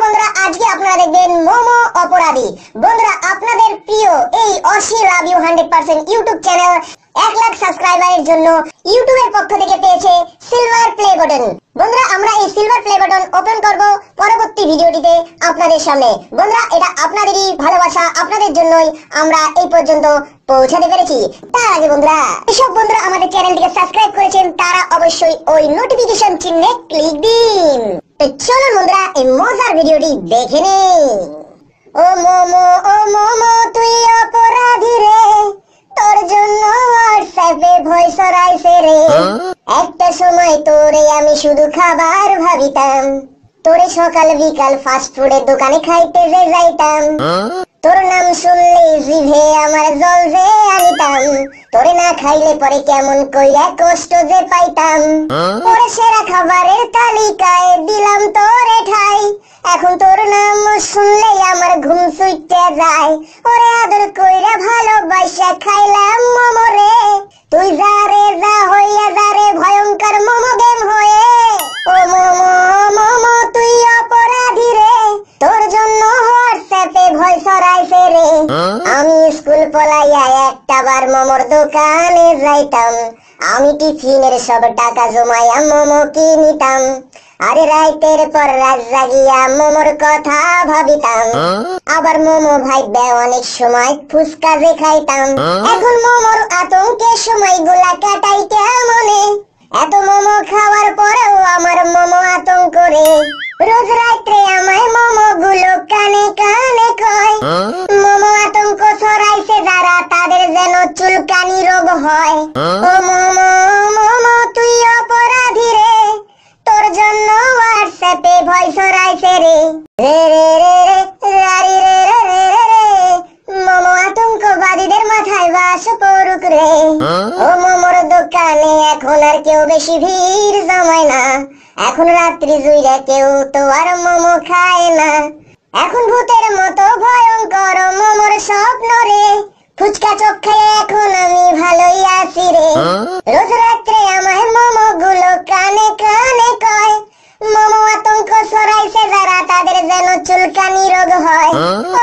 বন্ধুরা আজকে আপনারা দেখবেন মোমো অপরাধী। বন্ধুরা আপনাদের প্রিয় এই অসি love you 100% YouTube channel 1 lakh সাবস্ক্রাইবারের জন্য ইউটিউবের পক্ষ থেকে পেয়েছে সিলভার প্লে বাটন। বন্ধুরা আমরা এই সিলভার প্লে বাটন ওপেন করব পরবর্তী ভিডিওটিতে আপনাদের সামনে। বন্ধুরা এটা আপনাদেরই ভালোবাসা, আপনাদের জন্যই আমরা এই পর্যন্ত পৌঁছাতে পেরেছি। তার আগে বন্ধুরা এসব বন্ধুরা আমাদের চ্যানেলটিকে সাবস্ক্রাইব করেছেন তারা অবশ্যই ওই নোটিফিকেশন চিহ্নে ক্লিক দিন। চলুন বন্ধুরা এই মজার ভিডিওটি দেখে নিন। ও মোমো তুই অপরাধী রে, তোর জন্য হোয়াটসঅ্যাপে ভয়েস আইছে রে। একটা সময় তোরে আমি শুধু খাবার ভাবিতাম, তোরে সকাল বিকাল ফাস্ট ফুডের দোকানে খাইতে যে যাইতাম। তোর নাম শুনলে জিভে আমার জল যে আনিতাম, তোরে না খাইলে পরে কেমন কইরা কষ্ট যে পাইতাম। ওরে সেরা খাবারের তালিকায় দিলাম তোরে ঠাই, এখন তোর নাম শুনলে আমার ঘুম ছুটে যায়। ওরে আদর কইরা ভালোবাসা খাইলাম মোমো রে, তুই যা রে যা হইয়া যা রে ভয়ঙ্কর মোমো গেম হয়ে। ও মোমো তুই অপরাধী রে, তোর জন্য হোয়াটসঅ্যাপে ভয়েস আইছে রে। আমি স্কুল পলাইয়া একটাবার মোমোর দোকানে যাইতাম, আমি টিফিনের সব টাকা জমাইয়া মোমো কিনিতাম। আরে রাইতের পর রাত জাগিয়া মোমোর কথা ভাবিতাম, আবার মোমো ভাইবা অনেক সময় ফুচকা যে খাইতাম। এখন মোমোর আতঙ্কের সময়গুলা কাটাই কেমনে, এত মোমো খাওয়ার পরেও আমার মোমো আতঙ্ক রে। রোজ রাত্রে আমায় মোমো গুলো কানে কানে কয়, মোমো আতঙ্ক ছড়াইছে যারা তাদের যেন চুলকানি রোগ হয়। ও মোমো তুই অপরাধী রে, তোর জন্য হোয়াটসঅ্যাপে ভয়েস আইছে রে। রে রে রে রে রারি রে রে রে রে রে, মোমো আতঙ্কবাদীদের মাথায় বাস পড়ুক রে। ও মোমোর দোকানে এখন আর কেউ বেশি ভিড় জমায় না, এখন রাত্রি জুইরা কেউ তো আর মোমো খায় না। এখন ভূতের মতো ভয়ঙ্কর মোমোর স্বপ্ন রে, ফুচকা চোখ খেয়ে এখন আমি ভালোই আছি রে। রোজ রাত্রে আমায় মোমো গুলো কানে কানে কয়, মোমো আতঙ্ক ছড়াইছে যারা তাদের যেন চুলকানি রোগ হয়। ও